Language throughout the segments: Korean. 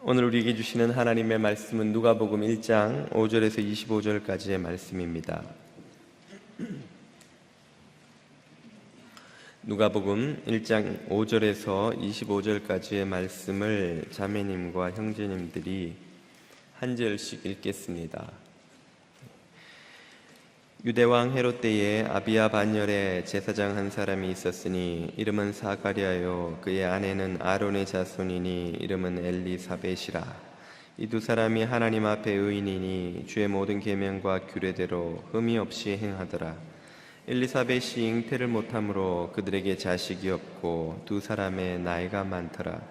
오늘 우리에게 주시는 하나님의 말씀은 누가복음 1장 5절에서 25절까지의 말씀입니다. 누가복음 1장 5절에서 25절까지의 말씀을 자매님과 형제님들이 한 절씩 읽겠습니다. 유대왕 헤롯 때에 아비야 반열에 제사장 한 사람이 있었으니 이름은 사가랴요 그의 아내는 아론의 자손이니 이름은 엘리사벳이라. 이 두 사람이 하나님 앞에 의인이니 주의 모든 계명과 규례대로 흠이 없이 행하더라. 엘리사벳이 잉태를 못함으로 그들에게 자식이 없고 두 사람의 나이가 많더라.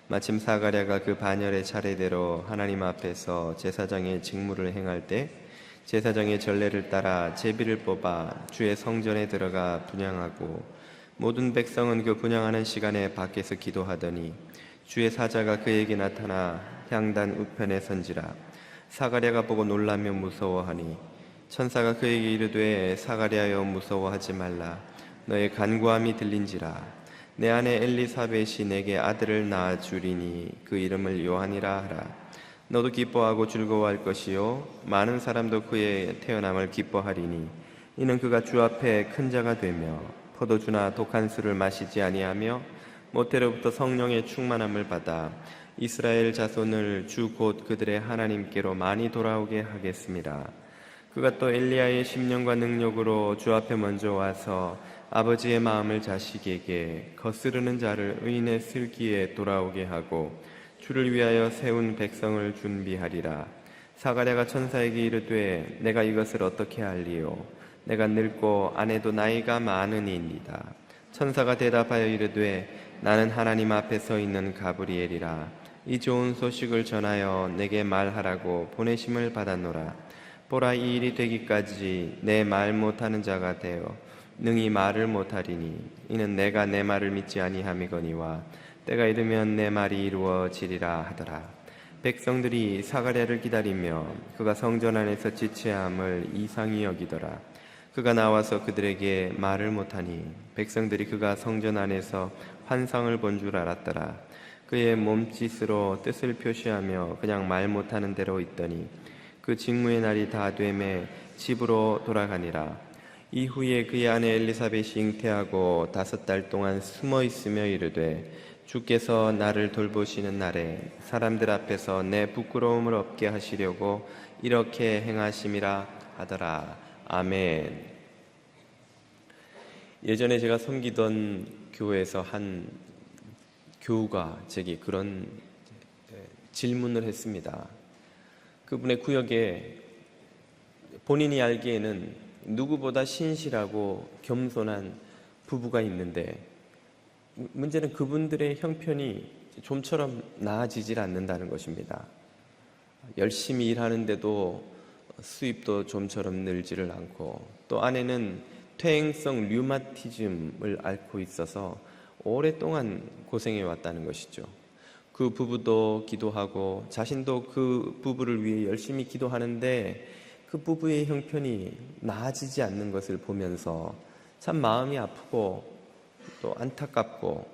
마침 사가랴가 그 반열의 차례대로 하나님 앞에서 제사장의 직무를 행할 때 제사장의 전례를 따라 제비를 뽑아 주의 성전에 들어가 분향하고 모든 백성은 그 분향하는 시간에 밖에서 기도하더니 주의 사자가 그에게 나타나 향단 우편에 선지라. 사가랴가 보고 놀라며 무서워하니 천사가 그에게 이르되 사가랴여 무서워하지 말라. 너의 간구함이 들린지라. 내 아내 엘리사벳이 내게 아들을 낳아 주리니 그 이름을 요한이라 하라. 너도 기뻐하고 즐거워할 것이요 많은 사람도 그의 태어남을 기뻐하리니 이는 그가 주 앞에 큰 자가 되며 포도주나 독한 술을 마시지 아니하며 모태로부터 성령의 충만함을 받아 이스라엘 자손을 주 곧 그들의 하나님께로 많이 돌아오게 하겠습니다. 그가 또 엘리야의 심령과 능력으로 주 앞에 먼저 와서 아버지의 마음을 자식에게 거스르는 자를 의인의 슬기에 돌아오게 하고 주를 위하여 세운 백성을 준비하리라. 사가랴가 천사에게 이르되 내가 이것을 어떻게 알리요? 내가 늙고 아내도 나이가 많으니이다. 천사가 대답하여 이르되 나는 하나님 앞에 서 있는 가브리엘이라. 이 좋은 소식을 전하여 내게 말하라고 보내심을 받았노라. 보라, 이 일이 되기까지 내 말 못하는 자가 되어 능히 말을 못하리니 이는 내가 내 말을 믿지 아니함이거니와 때가 이르면 내 말이 이루어지리라 하더라. 백성들이 사가랴를 기다리며 그가 성전 안에서 지체함을 이상히 여기더라. 그가 나와서 그들에게 말을 못하니 백성들이 그가 성전 안에서 환상을 본 줄 알았더라. 그의 몸짓으로 뜻을 표시하며 그냥 말 못하는 대로 있더니 그 직무의 날이 다 되매 집으로 돌아가니라. 이후에 그의 아내 엘리사벳이 잉태하고 5달 동안 숨어 있으며 이르되 주께서 나를 돌보시는 날에 사람들 앞에서 내 부끄러움을 없게 하시려고 이렇게 행하심이라 하더라. 아멘. 예전에 제가 섬기던 교회에서 한 교우가 제게 그런 질문을 했습니다. 그분의 구역에 본인이 알기에는 누구보다 신실하고 겸손한 부부가 있는데 문제는 그분들의 형편이 좀처럼 나아지질 않는다는 것입니다. 열심히 일하는데도 수입도 좀처럼 늘지를 않고 또 아내는 퇴행성 류마티즘을 앓고 있어서 오랫동안 고생해 왔다는 것이죠. 그 부부도 기도하고 자신도 그 부부를 위해 열심히 기도하는데 그 부부의 형편이 나아지지 않는 것을 보면서 참 마음이 아프고 또 안타깝고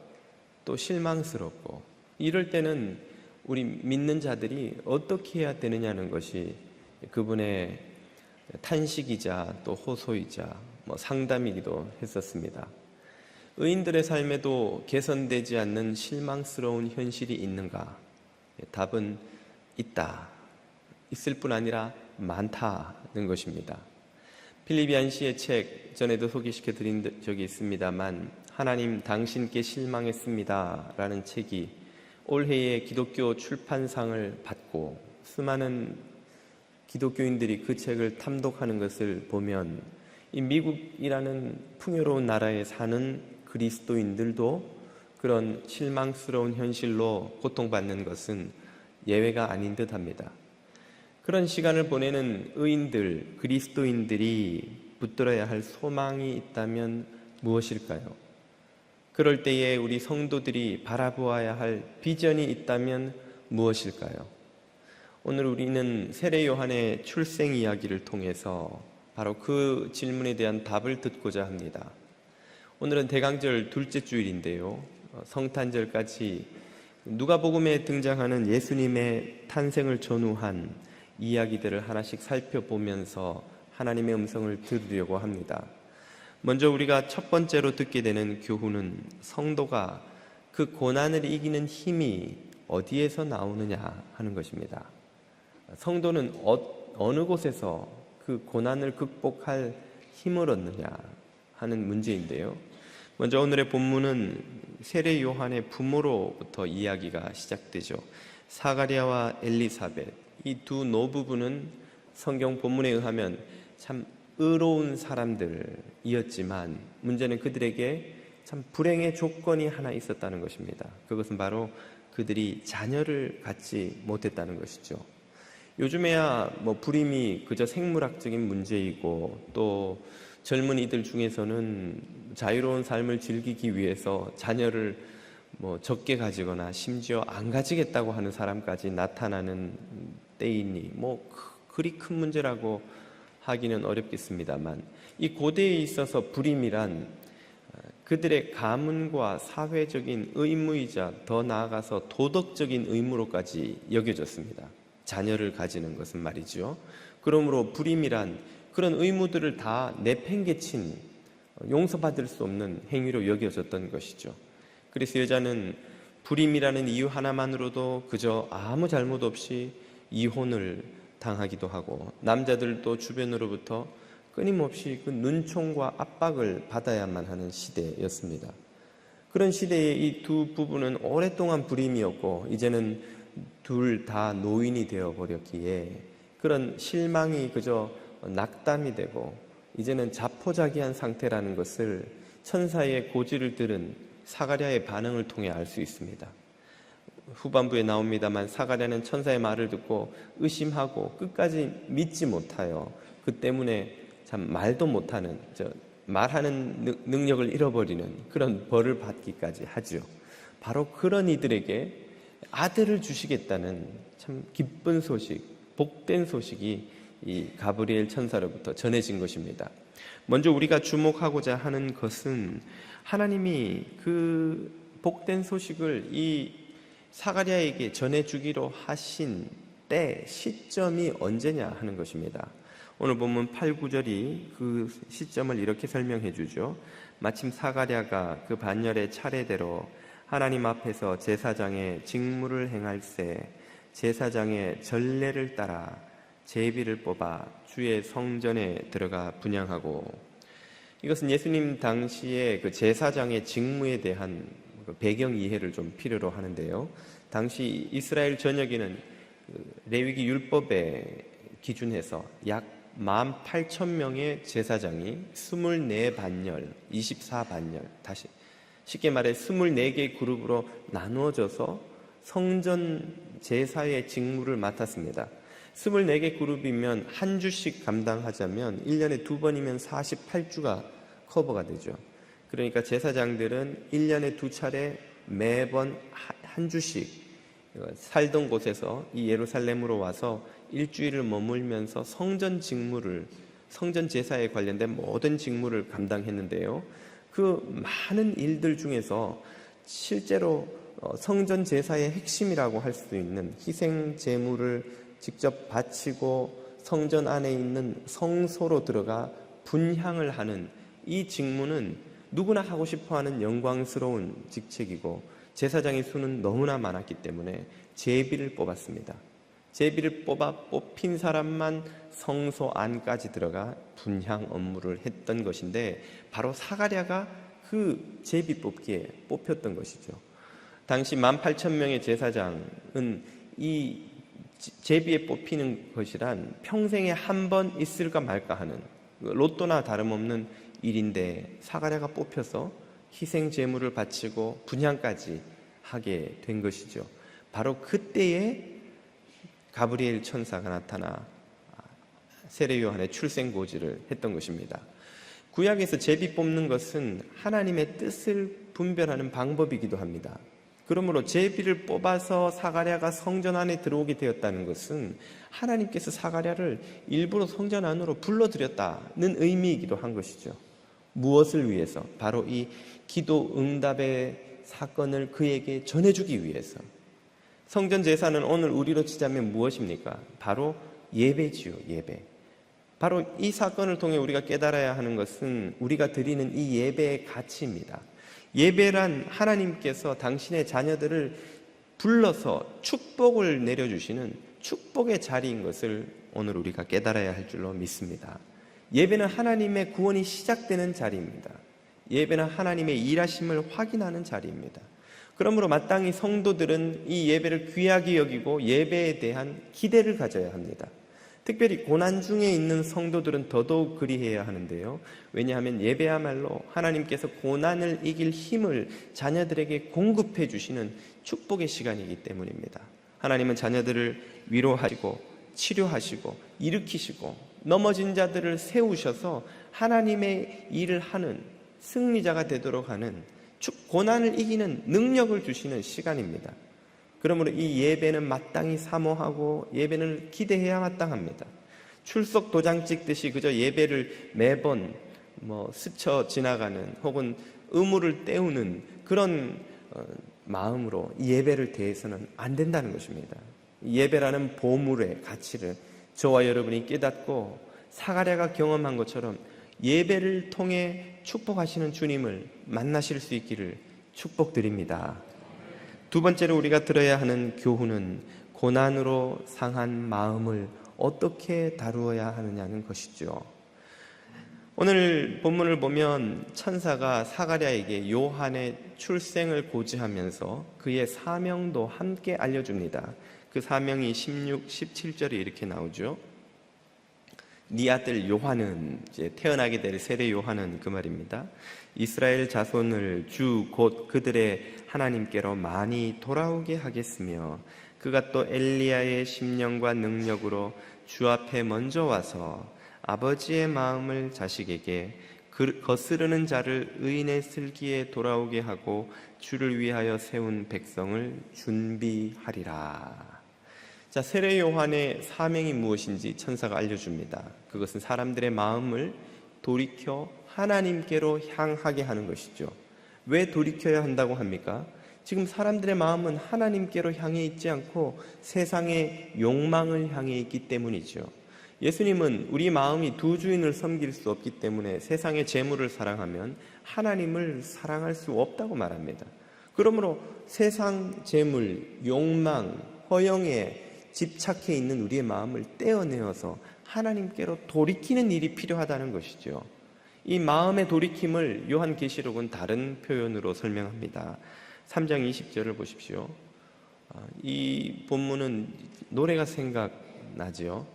또 실망스럽고 이럴 때는 우리 믿는 자들이 어떻게 해야 되느냐는 것이 그분의 탄식이자 또 호소이자 상담이기도 했었습니다. 의인들의 삶에도 개선되지 않는 실망스러운 현실이 있는가? 답은 있다. 있을 뿐 아니라 많다는 것입니다. 필리비안 씨의 책 전에도 소개시켜 드린 적이 있습니다만 하나님 당신께 실망했습니다 라는 책이 올해의 기독교 출판상을 받고 수많은 기독교인들이 그 책을 탐독하는 것을 보면 이 미국이라는 풍요로운 나라에 사는 그리스도인들도 그런 실망스러운 현실로 고통받는 것은 예외가 아닌 듯합니다. 그런 시간을 보내는 의인들, 그리스도인들이 붙들어야 할 소망이 있다면 무엇일까요? 그럴 때에 우리 성도들이 바라보아야 할 비전이 있다면 무엇일까요? 오늘 우리는 세례 요한의 출생 이야기를 통해서 바로 그 질문에 대한 답을 듣고자 합니다. 오늘은 대강절 둘째 주일인데요. 성탄절까지 누가복음에 등장하는 예수님의 탄생을 전후한 이야기들을 하나씩 살펴보면서 하나님의 음성을 들으려고 합니다. 먼저 우리가 첫 번째로 듣게 되는 교훈은 성도가 그 고난을 이기는 힘이 어디에서 나오느냐 하는 것입니다. 성도는 어느 곳에서 그 고난을 극복할 힘을 얻느냐 하는 문제인데요. 먼저 오늘의 본문은 세례 요한의 부모로부터 이야기가 시작되죠. 사가랴와 엘리사벳, 이 두 노부부는 성경 본문에 의하면 참 의로운 사람들이었지만 문제는 그들에게 참 불행의 조건이 하나 있었다는 것입니다. 그것은 바로 그들이 자녀를 갖지 못했다는 것이죠. 요즘에야 불임이 그저 생물학적인 문제이고 또 젊은이들 중에서는 자유로운 삶을 즐기기 위해서 자녀를 적게 가지거나 심지어 안 가지겠다고 하는 사람까지 나타나는 때이니 그리 큰 문제라고 하기는 어렵겠습니다만, 이 고대에 있어서 불임이란 그들의 가문과 사회적인 의무이자 더 나아가서 도덕적인 의무로까지 여겨졌습니다. 자녀를 가지는 것은 말이죠. 그러므로 불임이란 그런 의무들을 다 내팽개친 용서받을 수 없는 행위로 여겨졌던 것이죠. 그래서 여자는 불임이라는 이유 하나만으로도 그저 아무 잘못 없이 이혼을 당하기도 하고, 남자들도 주변으로부터 끊임없이 그 눈총과 압박을 받아야만 하는 시대였습니다. 그런 시대에 이 두 부부는 오랫동안 불임이었고 이제는 둘 다 노인이 되어버렸기에 그런 실망이 그저 낙담이 되고 이제는 자포자기한 상태라는 것을 천사의 고지를 들은 사가랴의 반응을 통해 알 수 있습니다. 후반부에 나옵니다만 사가랴는 천사의 말을 듣고 의심하고 끝까지 믿지 못하여 그 때문에 참 말도 못하는, 말하는 능력을 잃어버리는 그런 벌을 받기까지 하죠. 바로 그런 이들에게 아들을 주시겠다는 참 기쁜 소식, 복된 소식이 이 가브리엘 천사로부터 전해진 것입니다. 먼저 우리가 주목하고자 하는 것은 하나님이 그 복된 소식을 이 사가랴에게 전해주기로 하신 때 시점이 언제냐 하는 것입니다. 오늘 본문 8, 9절이 그 시점을 이렇게 설명해 주죠. 마침 사가랴가 그 반열의 차례대로 하나님 앞에서 제사장의 직무를 행할새 제사장의 전례를 따라 제비를 뽑아 주의 성전에 들어가 분향하고, 이것은 예수님 당시에 그 제사장의 직무에 대한 배경 이해를 좀 필요로 하는데요. 당시 이스라엘 전역에는 레위기 율법에 기준해서 약 18,000명의 제사장이 24반열, 24반열, 다시 쉽게 말해 24개의 그룹으로 나누어져서 성전 제사의 직무를 맡았습니다. 24개 그룹이면 한 주씩 감당하자면 1년에 2번이면 48주가 커버가 되죠. 그러니까 제사장들은 1년에 2차례 매번 한 주씩 살던 곳에서 이 예루살렘으로 와서 일주일을 머물면서 성전 직무를, 성전 제사에 관련된 모든 직무를 감당했는데요. 그 많은 일들 중에서 실제로 성전 제사의 핵심이라고 할 수 있는 희생 제물을 직접 바치고 성전 안에 있는 성소로 들어가 분향을 하는 이 직무는 누구나 하고 싶어하는 영광스러운 직책이고, 제사장의 수는 너무나 많았기 때문에 제비를 뽑았습니다. 제비를 뽑힌 사람만 성소 안까지 들어가 분향 업무를 했던 것인데, 바로 사가랴가 그 제비 뽑기에 뽑혔던 것이죠. 당시 18,000명의 제사장은 이 제비에 뽑히는 것이란 평생에 한 번 있을까 말까 하는 로또나 다름없는 일인데, 사가랴가 뽑혀서 희생 제물을 바치고 분향까지 하게 된 것이죠. 바로 그때에 가브리엘 천사가 나타나 세례 요한의 출생 고지를 했던 것입니다. 구약에서 제비 뽑는 것은 하나님의 뜻을 분별하는 방법이기도 합니다. 그러므로 제비를 뽑아서 사가랴가 성전 안에 들어오게 되었다는 것은 하나님께서 사가랴를 일부러 성전 안으로 불러들였다는 의미이기도 한 것이죠. 무엇을 위해서? 바로 이 기도 응답의 사건을 그에게 전해주기 위해서. 성전 제사는 오늘 우리로 치자면 무엇입니까? 바로 예배지요, 예배. 바로 이 사건을 통해 우리가 깨달아야 하는 것은 우리가 드리는 이 예배의 가치입니다. 예배란 하나님께서 당신의 자녀들을 불러서 축복을 내려주시는 축복의 자리인 것을 오늘 우리가 깨달아야 할 줄로 믿습니다. 예배는 하나님의 구원이 시작되는 자리입니다. 예배는 하나님의 일하심을 확인하는 자리입니다. 그러므로 마땅히 성도들은 이 예배를 귀하게 여기고 예배에 대한 기대를 가져야 합니다. 특별히 고난 중에 있는 성도들은 더더욱 그리해야 하는데요. 왜냐하면 예배야말로 하나님께서 고난을 이길 힘을 자녀들에게 공급해 주시는 축복의 시간이기 때문입니다. 하나님은 자녀들을 위로하시고 치료하시고 일으키시고 넘어진 자들을 세우셔서 하나님의 일을 하는 승리자가 되도록 하는 고난을 이기는 능력을 주시는 시간입니다. 그러므로 이 예배는 마땅히 사모하고 예배는 기대해야 마땅합니다. 출석 도장 찍듯이 그저 예배를 매번 스쳐 지나가는 혹은 의무를 때우는 그런 마음으로 이 예배를 대해서는 안 된다는 것입니다. 예배라는 보물의 가치를 저와 여러분이 깨닫고 사가랴가 경험한 것처럼 예배를 통해 축복하시는 주님을 만나실 수 있기를 축복드립니다. 두 번째로 우리가 들어야 하는 교훈은 고난으로 상한 마음을 어떻게 다루어야 하느냐는 것이죠. 오늘 본문을 보면 천사가 사가랴에게 요한의 출생을 고지하면서 그의 사명도 함께 알려줍니다. 그 사명이 16, 17절에 이렇게 나오죠. 네 아들 요한은, 이제 태어나게 될 세례 요한은 그 말입니다. 이스라엘 자손을 주 곧 그들의 하나님께로 많이 돌아오게 하겠으며 그가 또 엘리야의 심령과 능력으로 주 앞에 먼저 와서 아버지의 마음을 자식에게 거스르는 자를 의인의 슬기에 돌아오게 하고 주를 위하여 세운 백성을 준비하리라. 자, 세례 요한의 사명이 무엇인지 천사가 알려줍니다. 그것은 사람들의 마음을 돌이켜 하나님께로 향하게 하는 것이죠. 왜 돌이켜야 한다고 합니까? 지금 사람들의 마음은 하나님께로 향해 있지 않고 세상의 욕망을 향해 있기 때문이죠. 예수님은 우리 마음이 두 주인을 섬길 수 없기 때문에 세상의 재물을 사랑하면 하나님을 사랑할 수 없다고 말합니다. 그러므로 세상 재물, 욕망, 허영에 집착해 있는 우리의 마음을 떼어내어서 하나님께로 돌이키는 일이 필요하다는 것이죠. 이 마음의 돌이킴을 요한계시록은 다른 표현으로 설명합니다. 3장 20절을 보십시오. 이 본문은 노래가 생각나죠.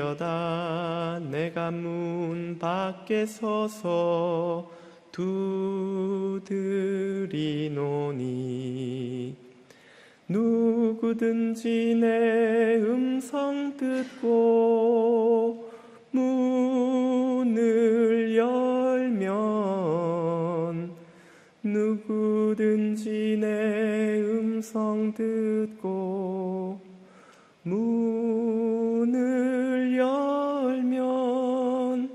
볼지어다 내가 문 밖에 서서 두드리노니 누구든지 내 음성 듣고 문을 열면 누구든지 내 음성 듣고 문을 열면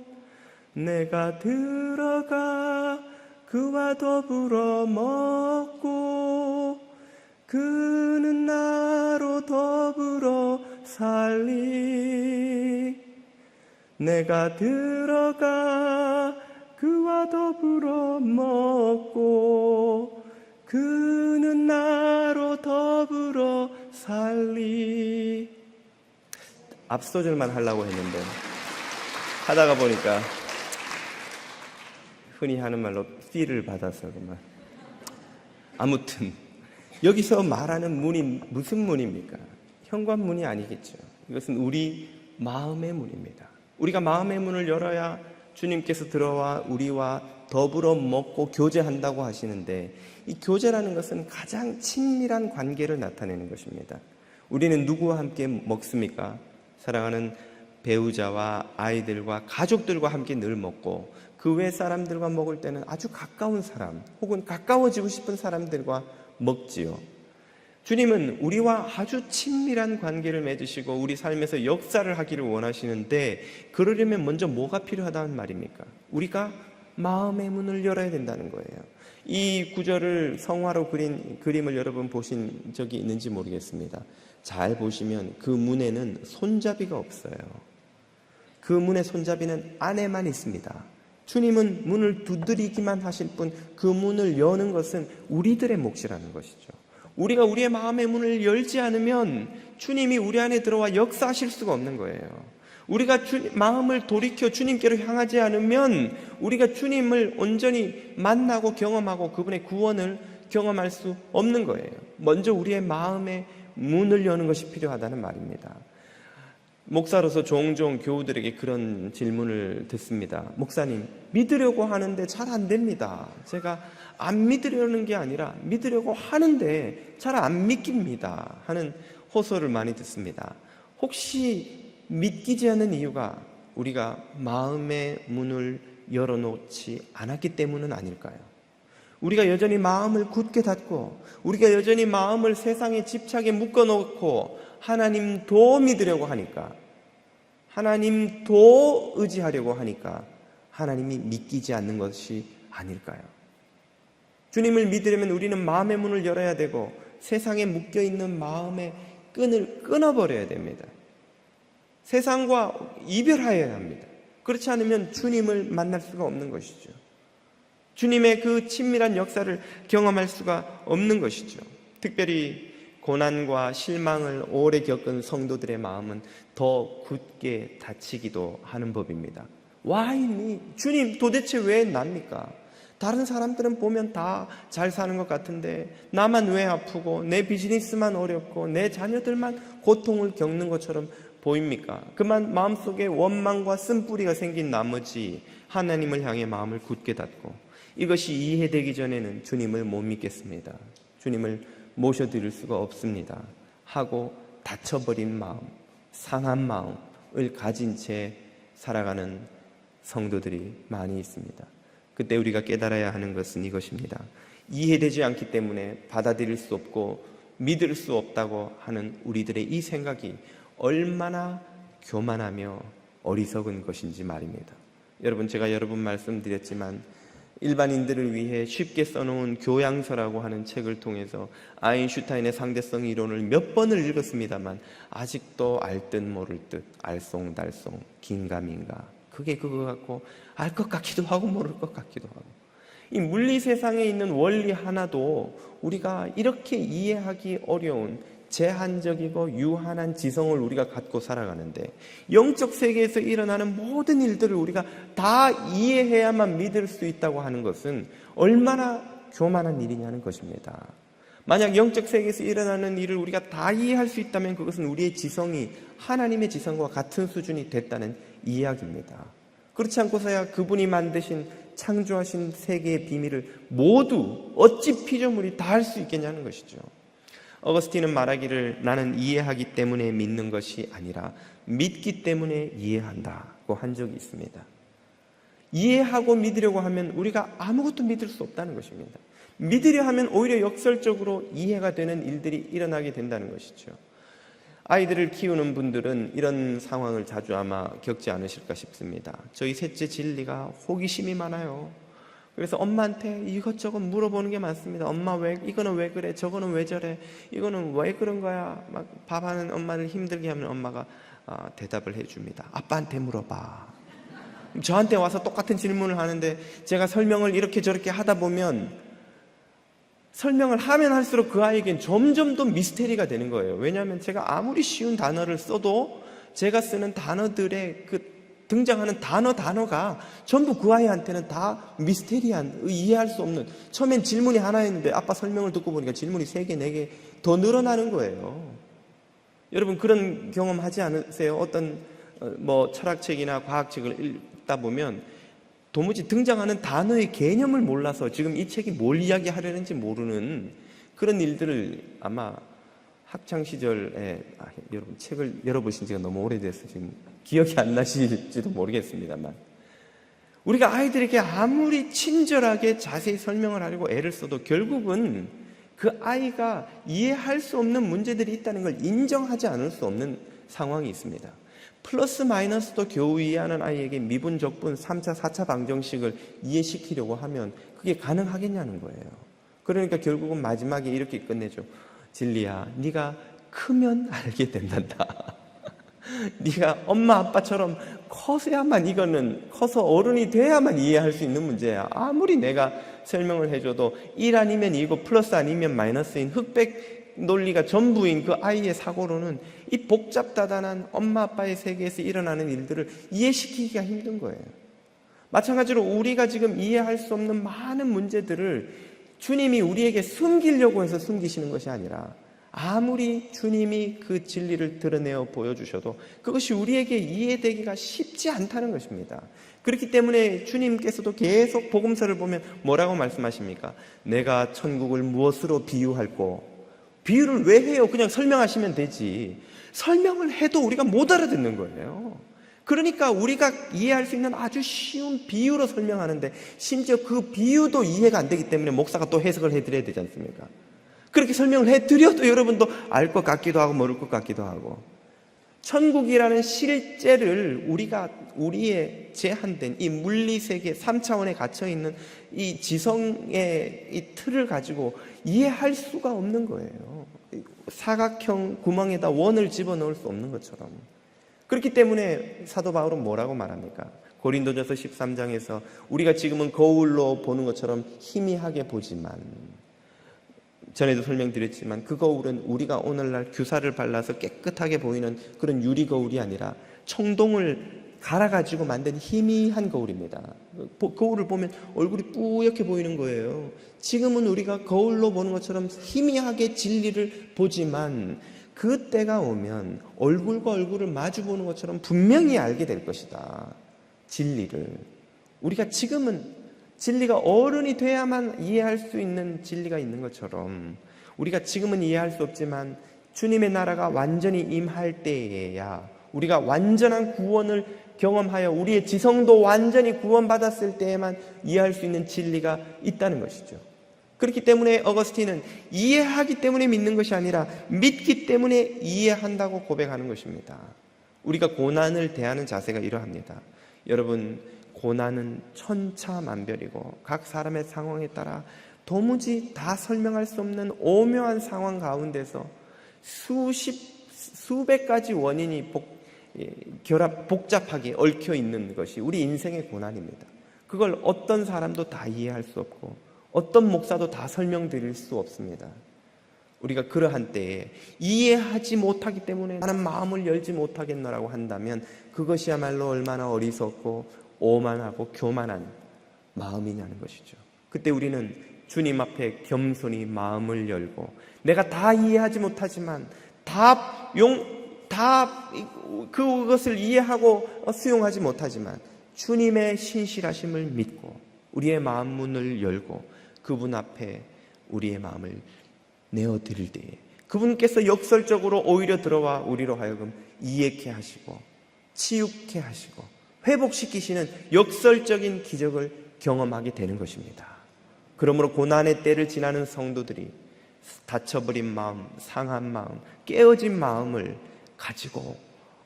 내가 들어가 그와 더불어 먹고 그는 나로 더불어 살리. 내가 들어가 그와 더불어 먹고 그는 나로 더불어 살리. 앞소절만 하려고 했는데 하다가 보니까 흔히 하는 말로 필을 받아서 그만. 아무튼 여기서 말하는 문이 무슨 문입니까? 현관문이 아니겠죠. 이것은 우리 마음의 문입니다. 우리가 마음의 문을 열어야 주님께서 들어와 우리와 더불어 먹고 교제한다고 하시는데, 이 교제라는 것은 가장 친밀한 관계를 나타내는 것입니다. 우리는 누구와 함께 먹습니까? 사랑하는 배우자와 아이들과 가족들과 함께 늘 먹고, 그 외 사람들과 먹을 때는 아주 가까운 사람 혹은 가까워지고 싶은 사람들과 먹지요. 주님은 우리와 아주 친밀한 관계를 맺으시고 우리 삶에서 역사를 하기를 원하시는데, 그러려면 먼저 뭐가 필요하다는 말입니까? 우리가 마음의 문을 열어야 된다는 거예요. 이 구절을 성화로 그린 그림을 여러분 보신 적이 있는지 모르겠습니다. 잘 보시면 그 문에는 손잡이가 없어요. 그 문의 손잡이는 안에만 있습니다. 주님은 문을 두드리기만 하실 뿐 그 문을 여는 것은 우리들의 몫이라는 것이죠. 우리가 우리의 마음의 문을 열지 않으면 주님이 우리 안에 들어와 역사하실 수가 없는 거예요. 우리가 마음을 돌이켜 주님께로 향하지 않으면 우리가 주님을 온전히 만나고 경험하고 그분의 구원을 경험할 수 없는 거예요. 먼저 우리의 마음의 문을 여는 것이 필요하다는 말입니다. 목사로서 종종 교우들에게 그런 질문을 듣습니다. 목사님, 믿으려고 하는데 잘 안 됩니다. 제가 안 믿으려는 게 아니라 믿으려고 하는데 잘 안 믿깁니다 하는 호소를 많이 듣습니다. 혹시 믿기지 않는 이유가 우리가 마음의 문을 열어놓지 않았기 때문은 아닐까요? 우리가 여전히 마음을 굳게 닫고 우리가 여전히 마음을 세상에 집착에 묶어놓고 하나님도 믿으려고 하니까, 하나님도 의지하려고 하니까 하나님이 믿기지 않는 것이 아닐까요? 주님을 믿으려면 우리는 마음의 문을 열어야 되고 세상에 묶여있는 마음의 끈을 끊어버려야 됩니다. 세상과 이별하여야 합니다. 그렇지 않으면 주님을 만날 수가 없는 것이죠. 주님의 그 친밀한 역사를 경험할 수가 없는 것이죠. 특별히 고난과 실망을 오래 겪은 성도들의 마음은 더 굳게 닫히기도 하는 법입니다. Why? 주님 도대체 왜 납니까? 다른 사람들은 보면 다 잘 사는 것 같은데 나만 왜 아프고 내 비즈니스만 어렵고 내 자녀들만 고통을 겪는 것처럼 보입니까? 그만 마음속에 원망과 쓴뿌리가 생긴 나머지 하나님을 향해 마음을 굳게 닫고 이것이 이해되기 전에는 주님을 못 믿겠습니다. 주님을 모셔드릴 수가 없습니다 하고 닫혀버린 마음, 상한 마음을 가진 채 살아가는 성도들이 많이 있습니다. 그때 우리가 깨달아야 하는 것은 이것입니다. 이해되지 않기 때문에 받아들일 수 없고 믿을 수 없다고 하는 우리들의 이 생각이 얼마나 교만하며 어리석은 것인지 말입니다. 여러분, 제가 여러 번 말씀드렸지만 일반인들을 위해 쉽게 써놓은 교양서라고 하는 책을 통해서 아인슈타인의 상대성 이론을 몇 번을 읽었습니다만 아직도 알 듯 모를 듯 알쏭달쏭 긴가민가, 그게 그거 같고 알 것 같기도 하고 모를 것 같기도 하고, 이 물리 세상에 있는 원리 하나도 우리가 이렇게 이해하기 어려운 제한적이고 유한한 지성을 우리가 갖고 살아가는데 영적 세계에서 일어나는 모든 일들을 우리가 다 이해해야만 믿을 수 있다고 하는 것은 얼마나 교만한 일이냐는 것입니다. 만약 영적 세계에서 일어나는 일을 우리가 다 이해할 수 있다면 그것은 우리의 지성이 하나님의 지성과 같은 수준이 됐다는 이야기입니다. 그렇지 않고서야 그분이 만드신 창조하신 세계의 비밀을 모두 어찌 피조물이 다 할 수 있겠냐는 것이죠. 어거스틴은 말하기를 나는 이해하기 때문에 믿는 것이 아니라 믿기 때문에 이해한다고 한 적이 있습니다. 이해하고 믿으려고 하면 우리가 아무것도 믿을 수 없다는 것입니다. 믿으려 하면 오히려 역설적으로 이해가 되는 일들이 일어나게 된다는 것이죠. 아이들을 키우는 분들은 이런 상황을 자주 아마 겪지 않으실까 싶습니다. 저희 셋째 진리가 호기심이 많아요. 그래서 엄마한테 이것저것 물어보는 게 많습니다. 엄마 왜 이거는 왜 그래? 저거는 왜 저래? 이거는 왜 그런 거야? 막 밥하는 엄마를 힘들게 하면 엄마가 대답을 해줍니다. 아빠한테 물어봐. 저한테 와서 똑같은 질문을 하는데 제가 설명을 이렇게 저렇게 하다 보면 설명을 하면 할수록 그 아이에겐 점점 더 미스테리가 되는 거예요. 왜냐하면 제가 아무리 쉬운 단어를 써도 제가 쓰는 단어들의 그 등장하는 단어가 전부 그 아이한테는 다 미스테리한, 이해할 수 없는, 처음엔 질문이 하나였는데 아빠 설명을 듣고 보니까 질문이 3개, 4개 더 늘어나는 거예요. 여러분 그런 경험 하지 않으세요? 어떤 철학책이나 과학책을 읽다 보면 도무지 등장하는 단어의 개념을 몰라서 지금 이 책이 뭘 이야기하려는지 모르는 그런 일들을 아마 학창시절에 여러분 책을 열어보신 지가 너무 오래돼서 지금 기억이 안 나실지도 모르겠습니다만 우리가 아이들에게 아무리 친절하게 자세히 설명을 하려고 애를 써도 결국은 그 아이가 이해할 수 없는 문제들이 있다는 걸 인정하지 않을 수 없는 상황이 있습니다. 플러스 마이너스도 겨우 이해하는 아이에게 미분, 적분, 3차, 4차 방정식을 이해시키려고 하면 그게 가능하겠냐는 거예요. 그러니까 결국은 마지막에 이렇게 끝내죠. 진리야, 네가 크면 알게 된단다. 네가 엄마 아빠처럼 커서야만, 이거는 커서 어른이 돼야만 이해할 수 있는 문제야. 아무리 내가 설명을 해줘도 1 아니면 2고 플러스 아니면 마이너스인 흑백 논리가 전부인 그 아이의 사고로는 이 복잡다단한 엄마 아빠의 세계에서 일어나는 일들을 이해시키기가 힘든 거예요. 마찬가지로 우리가 지금 이해할 수 없는 많은 문제들을 주님이 우리에게 숨기려고 해서 숨기시는 것이 아니라, 아무리 주님이 그 진리를 드러내어 보여주셔도 그것이 우리에게 이해되기가 쉽지 않다는 것입니다. 그렇기 때문에 주님께서도 계속 복음서를 보면 뭐라고 말씀하십니까? 내가 천국을 무엇으로 비유할꼬? 비유를 왜 해요? 그냥 설명하시면 되지. 설명을 해도 우리가 못 알아듣는 거예요. 그러니까 우리가 이해할 수 있는 아주 쉬운 비유로 설명하는데, 심지어 그 비유도 이해가 안 되기 때문에 목사가 또 해석을 해드려야 되지 않습니까? 그렇게 설명을 해드려도 여러분도 알 것 같기도 하고 모를 것 같기도 하고, 천국이라는 실제를 우리가 우리의 제한된 이 물리세계 3차원에 갇혀있는 이 지성의 이 틀을 가지고 이해할 수가 없는 거예요. 사각형 구멍에다 원을 집어넣을 수 없는 것처럼. 그렇기 때문에 사도 바울은 뭐라고 말합니까? 고린도전서 13장에서 우리가 지금은 거울로 보는 것처럼 희미하게 보지만, 전에도 설명드렸지만 그 거울은 우리가 오늘날 규사를 발라서 깨끗하게 보이는 그런 유리 거울이 아니라 청동을 갈아가지고 만든 희미한 거울입니다. 거울을 보면 얼굴이 뿌옇게 보이는 거예요. 지금은 우리가 거울로 보는 것처럼 희미하게 진리를 보지만, 그 때가 오면 얼굴과 얼굴을 마주 보는 것처럼 분명히 알게 될 것이다, 진리를. 우리가 지금은 진리가 어른이 돼야만 이해할 수 있는 진리가 있는 것처럼, 우리가 지금은 이해할 수 없지만 주님의 나라가 완전히 임할 때에야, 우리가 완전한 구원을 경험하여 우리의 지성도 완전히 구원받았을 때에만 이해할 수 있는 진리가 있다는 것이죠. 그렇기 때문에 어거스틴은 이해하기 때문에 믿는 것이 아니라 믿기 때문에 이해한다고 고백하는 것입니다. 우리가 고난을 대하는 자세가 이러합니다. 여러분, 고난은 천차만별이고 각 사람의 상황에 따라 도무지 다 설명할 수 없는 오묘한 상황 가운데서 수백 가지 원인이 복잡하게 얽혀 있는 것이 우리 인생의 고난입니다. 그걸 어떤 사람도 다 이해할 수 없고 어떤 목사도 다 설명드릴 수 없습니다. 우리가 그러한 때에 이해하지 못하기 때문에 나는 마음을 열지 못하겠노라고 한다면 그것이야말로 얼마나 어리석고 오만하고 교만한 마음이냐는 것이죠. 그때 우리는 주님 앞에 겸손히 마음을 열고, 내가 다 이해하지 못하지만 그것을 이해하고 수용하지 못하지만 주님의 신실하심을 믿고 우리의 마음 문을 열고 그분 앞에 우리의 마음을 내어드릴 때에 그분께서 역설적으로 오히려 들어와 우리로 하여금 이해케 하시고 치유케 하시고 회복시키시는 역설적인 기적을 경험하게 되는 것입니다. 그러므로 고난의 때를 지나는 성도들이 다쳐버린 마음, 상한 마음, 깨어진 마음을 가지고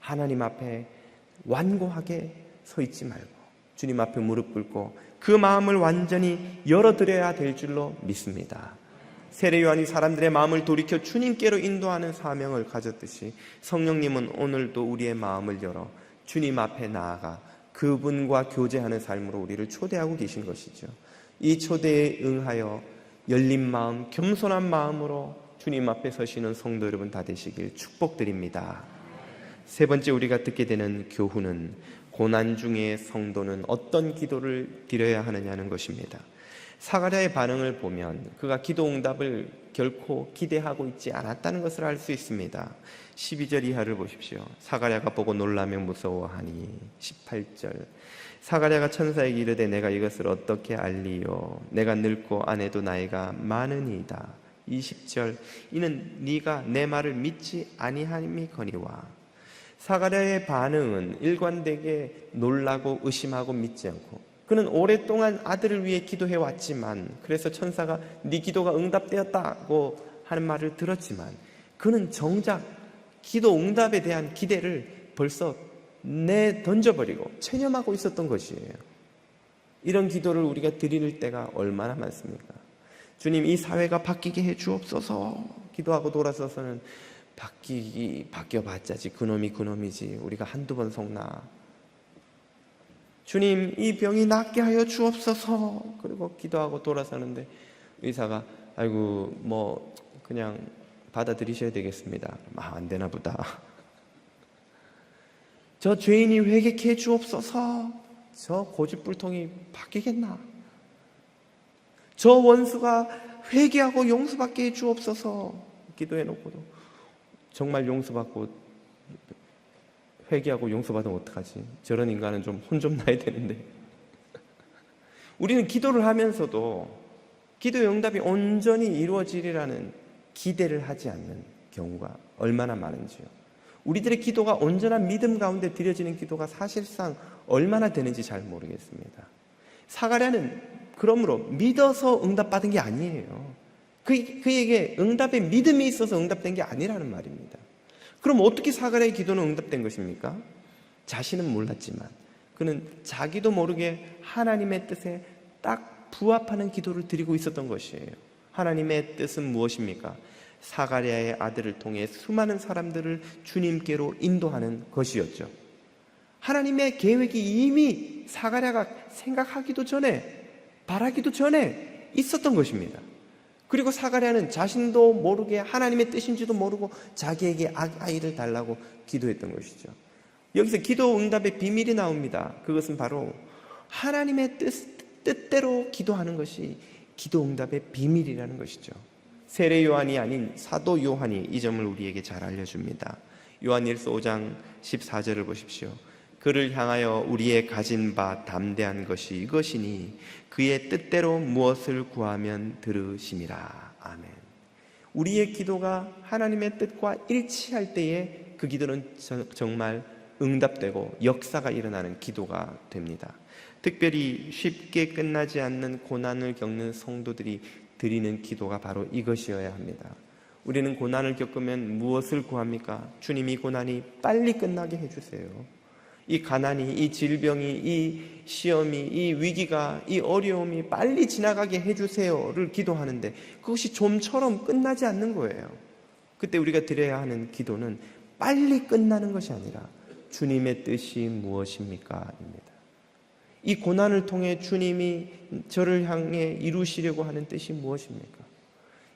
하나님 앞에 완고하게 서 있지 말고 주님 앞에 무릎 꿇고 그 마음을 완전히 열어드려야 될 줄로 믿습니다. 세례 요한이 사람들의 마음을 돌이켜 주님께로 인도하는 사명을 가졌듯이 성령님은 오늘도 우리의 마음을 열어 주님 앞에 나아가 그분과 교제하는 삶으로 우리를 초대하고 계신 것이죠. 이 초대에 응하여 열린 마음, 겸손한 마음으로 주님 앞에 서시는 성도 여러분 다 되시길 축복드립니다. 세 번째 우리가 듣게 되는 교훈은 고난 중에 성도는 어떤 기도를 드려야 하느냐는 것입니다. 사가랴의 반응을 보면 그가 기도 응답을 결코 기대하고 있지 않았다는 것을 알 수 있습니다. 12절 이하를 보십시오. 사가랴가 보고 놀라며 무서워하니. 18절 사가랴가 천사에게 이르되 내가 이것을 어떻게 알리요? 내가 늙고 아내도 나이가 많으니이다. 20절 이는 네가 내 말을 믿지 아니함이거니와. 사가랴의 반응은 일관되게 놀라고 의심하고 믿지 않고, 그는 오랫동안 아들을 위해 기도해 왔지만, 그래서 천사가 네 기도가 응답되었다고 하는 말을 들었지만 그는 정작 기도 응답에 대한 기대를 벌써 던져버리고 체념하고 있었던 것이에요. 이런 기도를 우리가 드릴 때가 얼마나 많습니까? 주님, 이 사회가 바뀌게 해 주옵소서 기도하고 돌아서서는 바뀌어봤자지 그놈이지 우리가 한두 번 속나. 주님, 이 병이 낫게 하여 주옵소서 그리고 기도하고 돌아서는데 의사가 아이고 뭐 그냥 받아들이셔야 되겠습니다. 안 되나 보다. 저 죄인이 회개케 해 주옵소서. 저 고집불통이 바뀌겠나? 저 원수가 회개하고 용서받게 해 주옵소서. 기도해놓고도 정말 용서받고 회개하고 용서받으면 어떡하지? 저런 인간은 좀 혼 좀 나야 되는데. 우리는 기도를 하면서도 기도의 응답이 온전히 이루어지리라는 기대를 하지 않는 경우가 얼마나 많은지요. 우리들의 기도가 온전한 믿음 가운데 드려지는 기도가 사실상 얼마나 되는지 잘 모르겠습니다. 사가랴는 그러므로 믿어서 응답받은 게 아니에요. 그에게 응답에 믿음이 있어서 응답된 게 아니라는 말입니다. 그럼 어떻게 사가랴의 기도는 응답된 것입니까? 자신은 몰랐지만 그는 자기도 모르게 하나님의 뜻에 딱 부합하는 기도를 드리고 있었던 것이에요. 하나님의 뜻은 무엇입니까? 사가랴의 아들을 통해 수많은 사람들을 주님께로 인도하는 것이었죠. 하나님의 계획이 이미 사가랴가 생각하기도 전에, 바라기도 전에 있었던 것입니다. 그리고 사가랴는 자신도 모르게 하나님의 뜻인지도 모르고 자기에게 아이를 달라고 기도했던 것이죠. 여기서 기도 응답의 비밀이 나옵니다. 그것은 바로 하나님의 뜻대로 기도하는 것이 기도 응답의 비밀이라는 것이죠. 세례 요한이 아닌 사도 요한이 이 점을 우리에게 잘 알려줍니다. 요한일서 5장 14절을 보십시오. 그를 향하여 우리의 가진 바 담대한 것이 이것이니 그의 뜻대로 무엇을 구하면 들으심이라. 아멘. 우리의 기도가 하나님의 뜻과 일치할 때에 그 기도는 정말 응답되고 역사가 일어나는 기도가 됩니다. 특별히 쉽게 끝나지 않는 고난을 겪는 성도들이 드리는 기도가 바로 이것이어야 합니다. 우리는 고난을 겪으면 무엇을 구합니까? 주님, 이 고난이 빨리 끝나게 해주세요. 이 가난이, 이 질병이, 이 시험이, 이 위기가, 이 어려움이 빨리 지나가게 해주세요를 기도하는데 그것이 좀처럼 끝나지 않는 거예요. 그때 우리가 드려야 하는 기도는 빨리 끝나는 것이 아니라 주님의 뜻이 무엇입니까? 입니다. 이 고난을 통해 주님이 저를 향해 이루시려고 하는 뜻이 무엇입니까?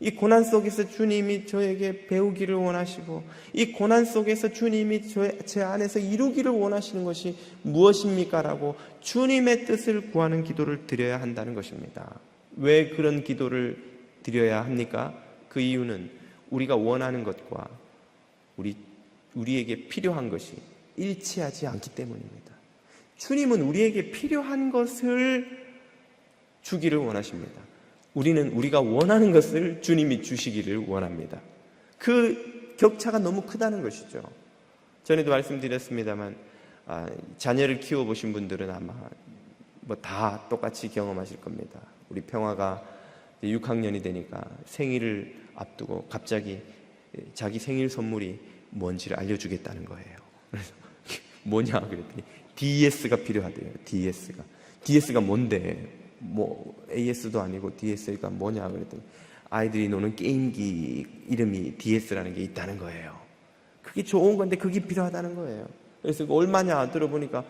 이 고난 속에서 주님이 저에게 배우기를 원하시고 이 고난 속에서 주님이 제 안에서 이루기를 원하시는 것이 무엇입니까? 라고 주님의 뜻을 구하는 기도를 드려야 한다는 것입니다. 왜 그런 기도를 드려야 합니까? 그 이유는 우리가 원하는 것과 우리에게 필요한 것이 일치하지 않기 때문입니다. 주님은 우리에게 필요한 것을 주기를 원하십니다. 우리는 우리가 원하는 것을 주님이 주시기를 원합니다. 그 격차가 너무 크다는 것이죠. 전에도 말씀드렸습니다만 자녀를 키워보신 분들은 아마 다 똑같이 경험하실 겁니다. 우리 평화가 6학년이 되니까 생일을 앞두고 갑자기 자기 생일 선물이 뭔지를 알려주겠다는 거예요. 그래서 뭐냐 그랬더니 DS가 필요하대요. DS가 뭔데? AS도 아니고 DS가 뭐냐 그랬더니 아이들이 노는 게임기 이름이 DS라는 게 있다는 거예요. 그게 좋은 건데 그게 필요하다는 거예요. 그래서 얼마냐 들어보니까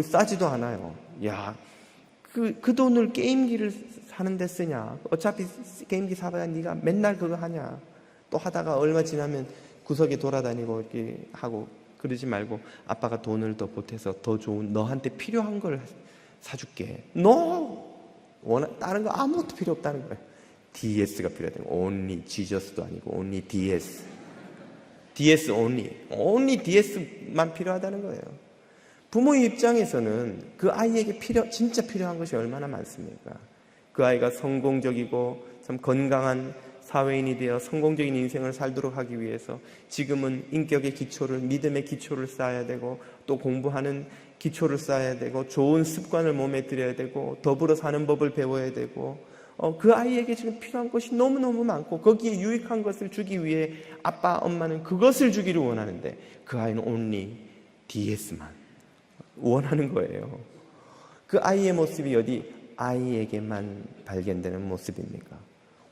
싸지도 않아요. 야, 그 돈을 게임기를 사는데 쓰냐? 어차피 게임기 사봐야 네가 맨날 그거 하냐? 또 하다가 얼마 지나면 구석에 돌아다니고 이렇게 하고 그러지 말고 아빠가 돈을 더 보태서 더 좋은 너한테 필요한 걸 사줄게. 다른 거 아무것도 필요 없다는 거예요. DS가 필요하다는 거예요. Only Jesus도 아니고 Only DS. DS only DS만 필요하다는 거예요. 부모의 입장에서는 그 아이에게 진짜 필요한 것이 얼마나 많습니까? 그 아이가 성공적이고 참 건강한 사회인이 되어 성공적인 인생을 살도록 하기 위해서 지금은 인격의 기초를, 믿음의 기초를 쌓아야 되고 또 공부하는 기초를 쌓아야 되고 좋은 습관을 몸에 들여야 되고 더불어 사는 법을 배워야 되고 그 아이에게 지금 필요한 것이 너무너무 많고 거기에 유익한 것을 주기 위해 아빠, 엄마는 그것을 주기를 원하는데 그 아이는 only DS만 원하는 거예요. 그 아이의 모습이 어디 아이에게만 발견되는 모습입니까?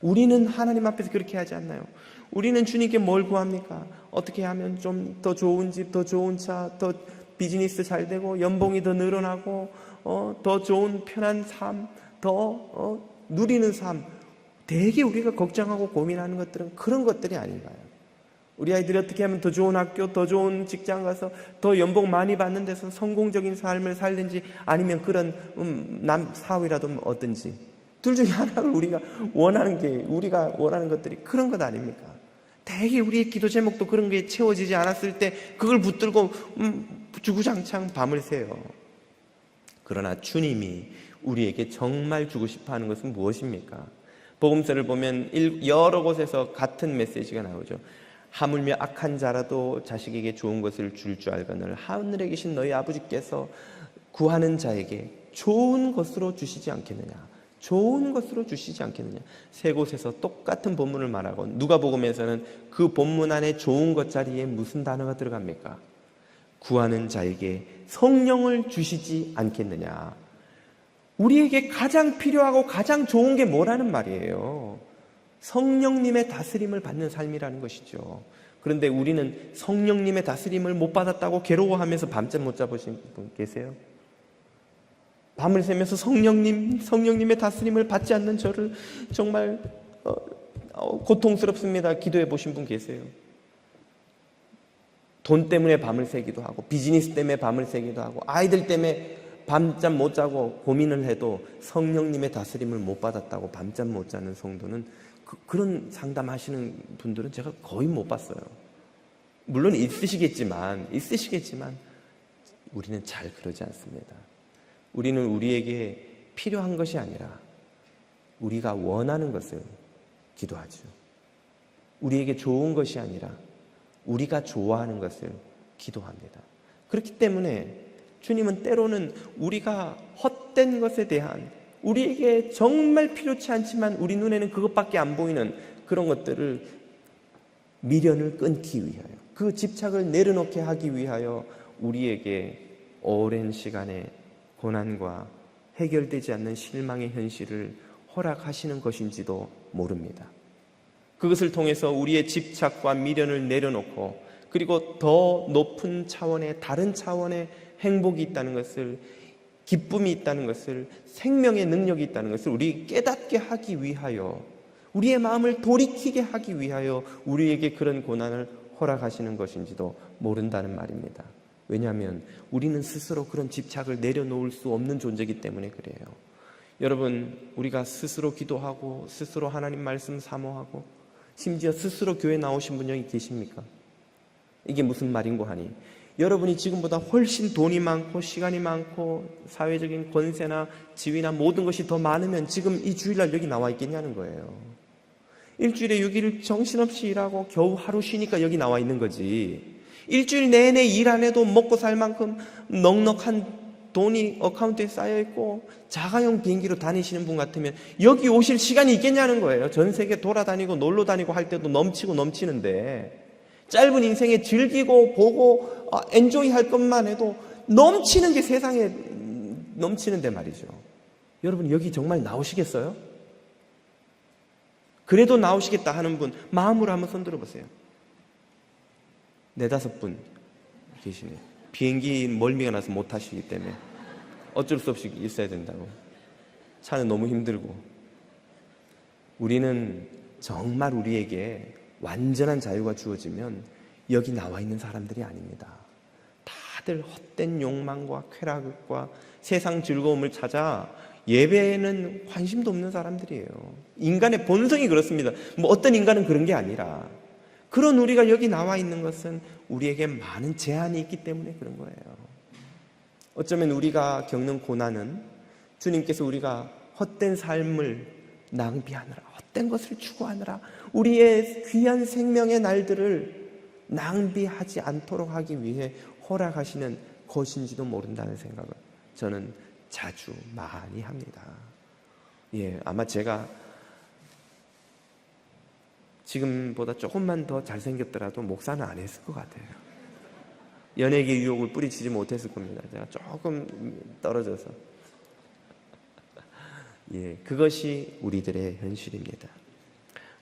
우리는 하나님 앞에서 그렇게 하지 않나요? 우리는 주님께 뭘 구합니까? 어떻게 하면 좀 더 좋은 집, 더 좋은 차, 더 비즈니스 잘 되고 연봉이 더 늘어나고 더 좋은 편한 삶, 더 누리는 삶. 되게 우리가 걱정하고 고민하는 것들은 그런 것들이 아닌가요? 우리 아이들이 어떻게 하면 더 좋은 학교, 더 좋은 직장 가서 더 연봉 많이 받는 데서 성공적인 삶을 살든지, 아니면 그런 남 사위라도 어떤지, 둘 중에 하나를 우리가 원하는 것들이 그런 것 아닙니까? 되게 우리의 기도 제목도 그런 게 채워지지 않았을 때 그걸 붙들고 주구장창 밤을 새요. 그러나 주님이 우리에게 정말 주고 싶어 하는 것은 무엇입니까? 복음서를 보면 여러 곳에서 같은 메시지가 나오죠. 하물며 악한 자라도 자식에게 좋은 것을 줄 줄 알거늘 하늘에 계신 너희 아버지께서 구하는 자에게 좋은 것으로 주시지 않겠느냐. 좋은 것으로 주시지 않겠느냐. 세 곳에서 똑같은 본문을 말하고, 누가복음에서는 그 본문 안에 좋은 것 자리에 무슨 단어가 들어갑니까? 구하는 자에게 성령을 주시지 않겠느냐. 우리에게 가장 필요하고 가장 좋은 게 뭐라는 말이에요? 성령님의 다스림을 받는 삶이라는 것이죠. 그런데 우리는 성령님의 다스림을 못 받았다고 괴로워하면서 밤잠 못 자보신 분 계세요? 밤을 새면서 성령님의 다스림을 받지 않는 저를 정말 고통스럽습니다. 기도해 보신 분 계세요? 돈 때문에 밤을 새기도 하고, 비즈니스 때문에 밤을 새기도 하고, 아이들 때문에 밤잠 못 자고 고민을 해도 성령님의 다스림을 못 받았다고 밤잠 못 자는 성도는, 그런 상담하시는 분들은 제가 거의 못 봤어요. 물론 있으시겠지만 우리는 잘 그러지 않습니다. 우리는 우리에게 필요한 것이 아니라 우리가 원하는 것을 기도하죠. 우리에게 좋은 것이 아니라 우리가 좋아하는 것을 기도합니다. 그렇기 때문에 주님은 때로는 우리가 헛된 것에 대한, 우리에게 정말 필요치 않지만 우리 눈에는 그것밖에 안 보이는 그런 것들을 미련을 끊기 위하여, 그 집착을 내려놓게 하기 위하여 우리에게 오랜 시간의 고난과 해결되지 않는 실망의 현실을 허락하시는 것인지도 모릅니다. 그것을 통해서 우리의 집착과 미련을 내려놓고, 그리고 더 높은 차원의, 다른 차원의 행복이 있다는 것을, 기쁨이 있다는 것을, 생명의 능력이 있다는 것을 우리 깨닫게 하기 위하여, 우리의 마음을 돌이키게 하기 위하여 우리에게 그런 고난을 허락하시는 것인지도 모른다는 말입니다. 왜냐하면 우리는 스스로 그런 집착을 내려놓을 수 없는 존재이기 때문에 그래요. 여러분, 우리가 스스로 기도하고 스스로 하나님 말씀 사모하고 심지어 스스로 교회 나오신 분 여기 계십니까? 이게 무슨 말인고 하니, 여러분이 지금보다 훨씬 돈이 많고 시간이 많고 사회적인 권세나 지위나 모든 것이 더 많으면 지금 이 주일날 여기 나와 있겠냐는 거예요. 일주일에 6일 정신없이 일하고 겨우 하루 쉬니까 여기 나와 있는 거지. 일주일 내내 일 안 해도 먹고 살 만큼 넉넉한 돈이 어카운트에 쌓여있고 자가용 비행기로 다니시는 분 같으면 여기 오실 시간이 있겠냐는 거예요. 전 세계 돌아다니고 놀러 다니고 할 때도 넘치고 넘치는데, 짧은 인생에 즐기고 보고 엔조이 할 것만 해도 넘치는 게 세상에 넘치는데 말이죠. 여러분, 여기 정말 나오시겠어요? 그래도 나오시겠다 하는 분 마음으로 한번 손 들어보세요. 4-5분 계시네요. 비행기 멀미가 나서 못 타시기 때문에 어쩔 수 없이 있어야 된다고. 차는 너무 힘들고. 우리는 정말 우리에게 완전한 자유가 주어지면 여기 나와 있는 사람들이 아닙니다. 다들 헛된 욕망과 쾌락과 세상 즐거움을 찾아 예배에는 관심도 없는 사람들이에요. 인간의 본성이 그렇습니다. 뭐 어떤 인간은 그런 게 아니라, 그런 우리가 여기 나와 있는 것은 우리에게 많은 제한이 있기 때문에 그런 거예요. 어쩌면 우리가 겪는 고난은 주님께서 우리가 헛된 삶을 낭비하느라, 헛된 것을 추구하느라 우리의 귀한 생명의 날들을 낭비하지 않도록 하기 위해 허락하시는 것인지도 모른다는 생각을 저는 자주 많이 합니다. 아마 제가 지금보다 조금만 더 잘생겼더라도 목사는 안 했을 것 같아요. 연예계 유혹을 뿌리치지 못했을 겁니다. 제가 조금 떨어져서. 예, 그것이 우리들의 현실입니다.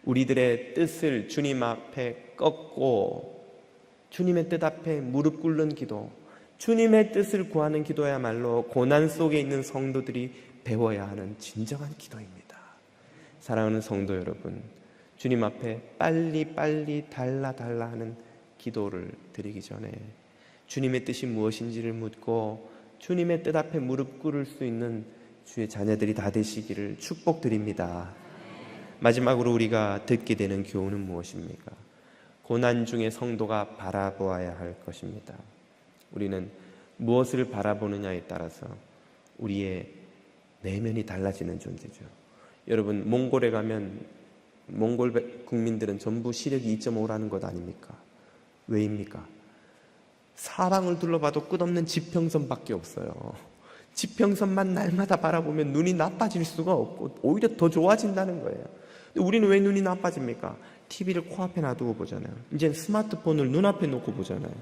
우리들의 뜻을 주님 앞에 꺾고 주님의 뜻 앞에 무릎 꿇는 기도, 주님의 뜻을 구하는 기도야말로 고난 속에 있는 성도들이 배워야 하는 진정한 기도입니다. 사랑하는 성도 여러분, 주님 앞에 빨리 달라 하는 기도를 드리기 전에 주님의 뜻이 무엇인지를 묻고 주님의 뜻 앞에 무릎 꿇을 수 있는 주의 자녀들이 다 되시기를 축복드립니다. 마지막으로 우리가 듣게 되는 교훈은 무엇입니까? 고난 중에 성도가 바라보아야 할 것입니다. 우리는 무엇을 바라보느냐에 따라서 우리의 내면이 달라지는 존재죠. 여러분, 몽골에 가면 몽골 국민들은 전부 시력이 2.5라는 것 아닙니까? 왜입니까? 사방을 둘러봐도 끝없는 지평선밖에 없어요. 지평선만 날마다 바라보면 눈이 나빠질 수가 없고 오히려 더 좋아진다는 거예요. 근데 우리는 왜 눈이 나빠집니까? TV를 코앞에 놔두고 보잖아요. 이제 스마트폰을 눈앞에 놓고 보잖아요.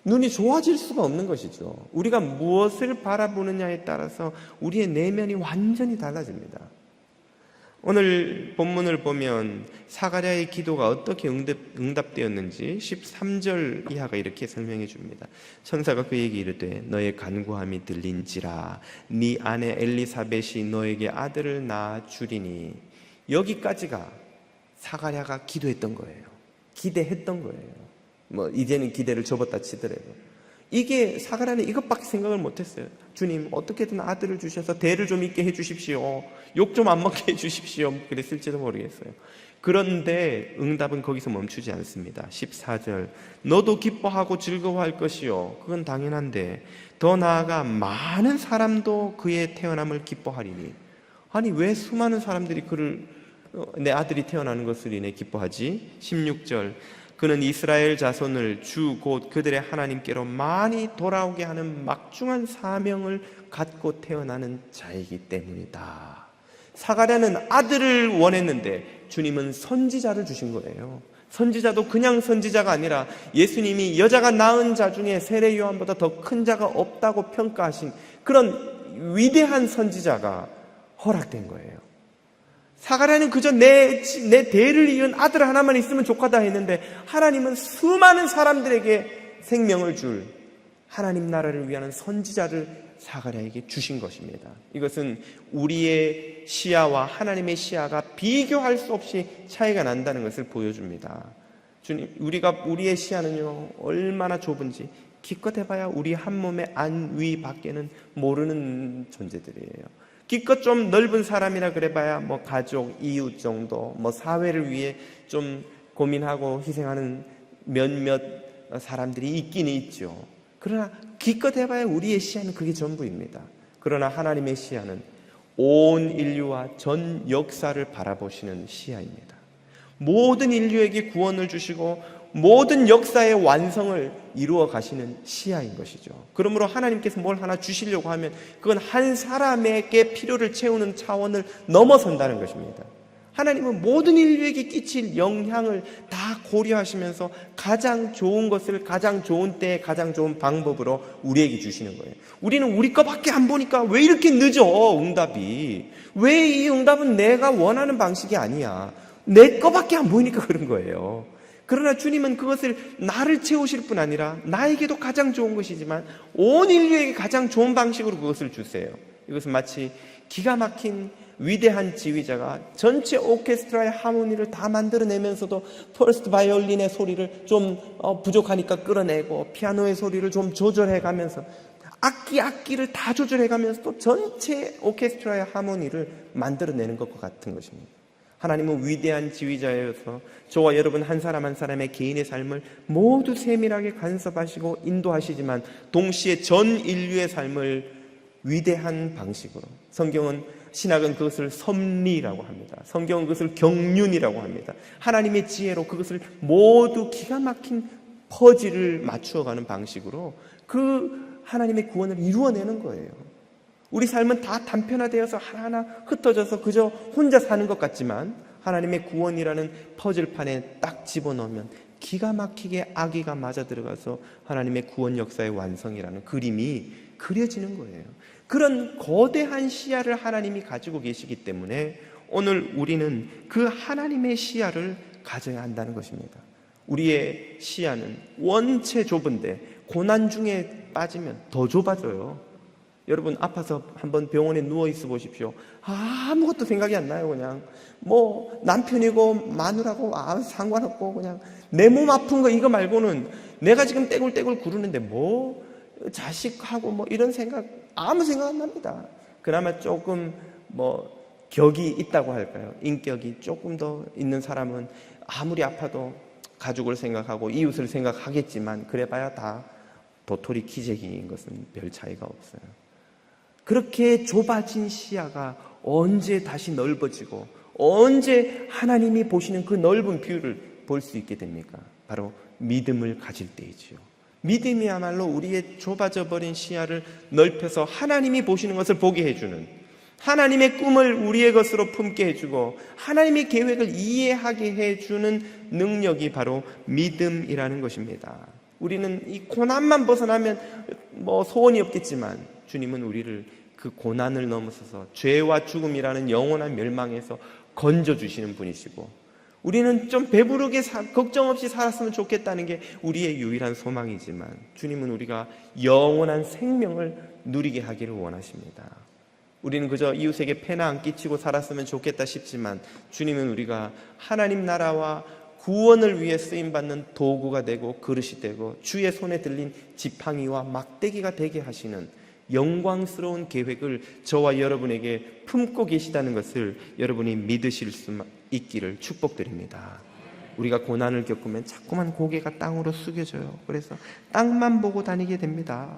눈이 좋아질 수가 없는 것이죠. 우리가 무엇을 바라보느냐에 따라서 우리의 내면이 완전히 달라집니다. 오늘 본문을 보면 사가랴의 기도가 어떻게 응답되었는지 13절 이하가 이렇게 설명해 줍니다. 천사가 그에게 이르되 너의 간구함이 들린지라 네 아내 엘리사벳이 너에게 아들을 낳아 주리니. 여기까지가 사가랴가 기도했던 거예요. 기대했던 거예요. 뭐 이제는 기대를 접었다 치더라도 이게 사가랴는 이것밖에 생각을 못했어요. 주님, 어떻게든 아들을 주셔서 대를 좀 있게 해주십시오. 욕 좀 안 먹게 해주십시오. 그랬을지도 모르겠어요. 그런데 응답은 거기서 멈추지 않습니다. 14절 너도 기뻐하고 즐거워할 것이요. 그건 당연한데 더 나아가 많은 사람도 그의 태어남을 기뻐하리니. 아니, 왜 수많은 사람들이 내 아들이 태어나는 것을 인해 기뻐하지? 16절 그는 이스라엘 자손을 주 곧 그들의 하나님께로 많이 돌아오게 하는 막중한 사명을 갖고 태어나는 자이기 때문이다. 사가랴는 아들을 원했는데 주님은 선지자를 주신 거예요. 선지자도 그냥 선지자가 아니라 예수님이 여자가 낳은 자 중에 세례 요한보다 더 큰 자가 없다고 평가하신 그런 위대한 선지자가 허락된 거예요. 사가랴는 그저 내 대를 이은 아들 하나만 있으면 족하다 했는데 하나님은 수많은 사람들에게 생명을 줄 하나님 나라를 위하는 선지자를 사가랴에게 주신 것입니다. 이것은 우리의 시야와 하나님의 시야가 비교할 수 없이 차이가 난다는 것을 보여줍니다. 우리의 시야는요 얼마나 좁은지 기껏 해봐야 우리 한 몸의 안, 위 밖에는 모르는 존재들이에요. 기껏 좀 넓은 사람이라 그래봐야 뭐 가족, 이웃 정도, 뭐 사회를 위해 좀 고민하고 희생하는 몇몇 사람들이 있긴 있죠. 그러나 기껏 해봐야 우리의 시야는 그게 전부입니다. 그러나 하나님의 시야는 온 인류와 전 역사를 바라보시는 시야입니다. 모든 인류에게 구원을 주시고 모든 역사의 완성을 이루어 가시는 시야인 것이죠. 그러므로 하나님께서 뭘 하나 주시려고 하면 그건 한 사람에게 필요를 채우는 차원을 넘어선다는 것입니다. 하나님은 모든 인류에게 끼칠 영향을 다 고려하시면서 가장 좋은 것을 가장 좋은 때에 가장 좋은 방법으로 우리에게 주시는 거예요. 우리는 우리 거밖에 안 보니까 왜 이렇게 늦어 응답이. 왜 이 응답은 내가 원하는 방식이 아니야. 내 거밖에 안 보이니까 그런 거예요. 그러나 주님은 그것을 나를 채우실 뿐 아니라 나에게도 가장 좋은 것이지만 온 인류에게 가장 좋은 방식으로 그것을 주세요. 이것은 마치 기가 막힌 위대한 지휘자가 전체 오케스트라의 하모니를 다 만들어내면서도 퍼스트 바이올린의 소리를 좀 부족하니까 끌어내고 피아노의 소리를 좀 조절해가면서 악기를 다 조절해가면서 또 전체 오케스트라의 하모니를 만들어내는 것과 같은 것입니다. 하나님은 위대한 지휘자여서 저와 여러분 한 사람 한 사람의 개인의 삶을 모두 세밀하게 간섭하시고 인도하시지만 동시에 전 인류의 삶을 위대한 방식으로, 신학은 그것을 섭리라고 합니다. 성경은 그것을 경륜이라고 합니다. 하나님의 지혜로 그것을 모두 기가 막힌 퍼즐을 맞추어가는 방식으로 그 하나님의 구원을 이루어내는 거예요. 우리 삶은 다 단편화되어서 하나하나 흩어져서 그저 혼자 사는 것 같지만 하나님의 구원이라는 퍼즐판에 딱 집어넣으면 기가 막히게 아기가 맞아 들어가서 하나님의 구원 역사의 완성이라는 그림이 그려지는 거예요. 그런 거대한 시야를 하나님이 가지고 계시기 때문에 오늘 우리는 그 하나님의 시야를 가져야 한다는 것입니다. 우리의 시야는 원체 좁은데 고난 중에 빠지면 더 좁아져요. 여러분 아파서 한번 병원에 누워있어 보십시오. 아무것도 생각이 안 나요. 그냥 뭐 남편이고 마누라고 상관없고 그냥 내 몸 아픈 거 이거 말고는 내가 지금 떼굴떼굴 구르는데 뭐 자식하고 뭐 이런 생각 아무 생각 안 납니다. 그나마 조금 뭐 격이 있다고 할까요? 인격이 조금 더 있는 사람은 아무리 아파도 가족을 생각하고 이웃을 생각하겠지만 그래봐야 다 도토리 키재기인 것은 별 차이가 없어요. 그렇게 좁아진 시야가 언제 다시 넓어지고 언제 하나님이 보시는 그 넓은 뷰를 볼 수 있게 됩니까? 바로 믿음을 가질 때이지요. 믿음이야말로 우리의 좁아져 버린 시야를 넓혀서 하나님이 보시는 것을 보게 해주는, 하나님의 꿈을 우리의 것으로 품게 해주고 하나님의 계획을 이해하게 해주는 능력이 바로 믿음이라는 것입니다. 우리는 이 고난만 벗어나면 뭐 소원이 없겠지만 주님은 우리를 그 고난을 넘어서서 죄와 죽음이라는 영원한 멸망에서 건져주시는 분이시고, 우리는 좀 배부르게 걱정 없이 살았으면 좋겠다는 게 우리의 유일한 소망이지만 주님은 우리가 영원한 생명을 누리게 하기를 원하십니다. 우리는 그저 이웃에게 폐나 안 끼치고 살았으면 좋겠다 싶지만 주님은 우리가 하나님 나라와 구원을 위해 쓰임받는 도구가 되고 그릇이 되고 주의 손에 들린 지팡이와 막대기가 되게 하시는 영광스러운 계획을 저와 여러분에게 품고 계시다는 것을 여러분이 믿으실 수 있기를 축복드립니다. 우리가 고난을 겪으면 자꾸만 고개가 땅으로 숙여져요. 그래서 땅만 보고 다니게 됩니다.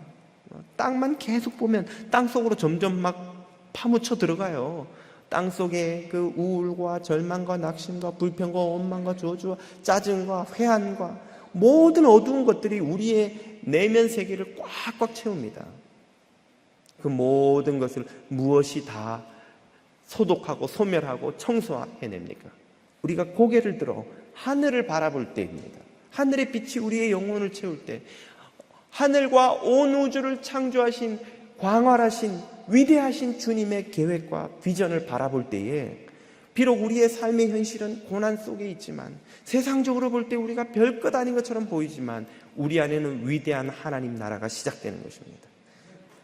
땅만 계속 보면 땅속으로 점점 막 파묻혀 들어가요. 땅속에 그 우울과 절망과 낙심과 불평과 원망과 저주와 짜증과 회한과 모든 어두운 것들이 우리의 내면 세계를 꽉꽉 채웁니다. 그 모든 것을 무엇이 다 소독하고 소멸하고 청소해냅니까? 우리가 고개를 들어 하늘을 바라볼 때입니다. 하늘의 빛이 우리의 영혼을 채울 때, 하늘과 온 우주를 창조하신 광활하신 위대하신 주님의 계획과 비전을 바라볼 때에 비록 우리의 삶의 현실은 고난 속에 있지만, 세상적으로 볼 때 우리가 별것 아닌 것처럼 보이지만 우리 안에는 위대한 하나님 나라가 시작되는 것입니다.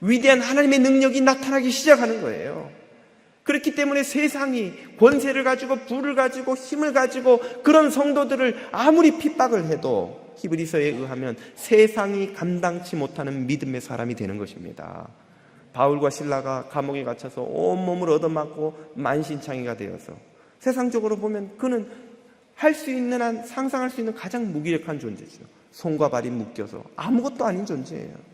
위대한 하나님의 능력이 나타나기 시작하는 거예요. 그렇기 때문에 세상이 권세를 가지고 부를 가지고 힘을 가지고 그런 성도들을 아무리 핍박을 해도 히브리서에 의하면 세상이 감당치 못하는 믿음의 사람이 되는 것입니다. 바울과 실라가 감옥에 갇혀서 온몸을 얻어맞고 만신창이가 되어서 세상적으로 보면 그는 할 수 있는 한 상상할 수 있는 가장 무기력한 존재죠. 손과 발이 묶여서 아무것도 아닌 존재예요.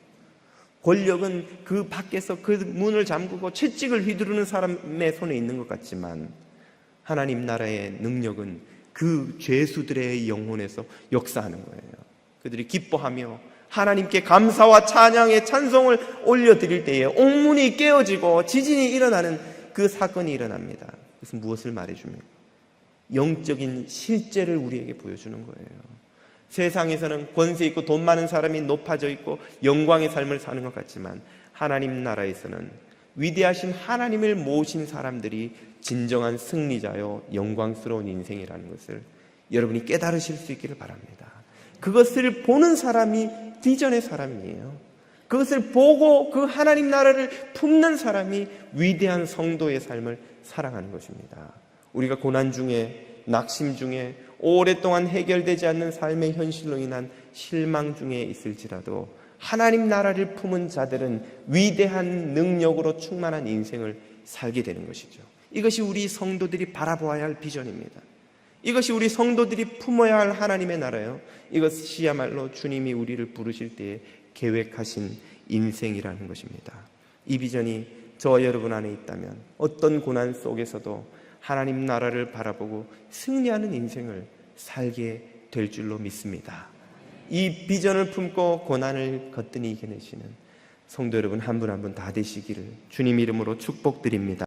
권력은 그 밖에서 그 문을 잠그고 채찍을 휘두르는 사람의 손에 있는 것 같지만 하나님 나라의 능력은 그 죄수들의 영혼에서 역사하는 거예요. 그들이 기뻐하며 하나님께 감사와 찬양의 찬송을 올려드릴 때에 옥문이 깨어지고 지진이 일어나는 그 사건이 일어납니다. 그래서 무엇을 말해줍니까? 영적인 실제를 우리에게 보여주는 거예요. 세상에서는 권세 있고 돈 많은 사람이 높아져 있고 영광의 삶을 사는 것 같지만 하나님 나라에서는 위대하신 하나님을 모신 사람들이 진정한 승리자요 영광스러운 인생이라는 것을 여러분이 깨달으실 수 있기를 바랍니다. 그것을 보는 사람이 비전의 사람이에요. 그것을 보고 그 하나님 나라를 품는 사람이 위대한 성도의 삶을 살아가는 것입니다. 우리가 고난 중에, 낙심 중에, 오랫동안 해결되지 않는 삶의 현실로 인한 실망 중에 있을지라도 하나님 나라를 품은 자들은 위대한 능력으로 충만한 인생을 살게 되는 것이죠. 이것이 우리 성도들이 바라보아야 할 비전입니다. 이것이 우리 성도들이 품어야 할 하나님의 나라요. 이것이야말로 주님이 우리를 부르실 때에 계획하신 인생이라는 것입니다. 이 비전이 저와 여러분 안에 있다면 어떤 고난 속에서도 하나님 나라를 바라보고 승리하는 인생을 살게 될 줄로 믿습니다. 이 비전을 품고 고난을 거뜬히 이겨내시는 성도 여러분 한 분 한 분 다 되시기를 주님 이름으로 축복드립니다.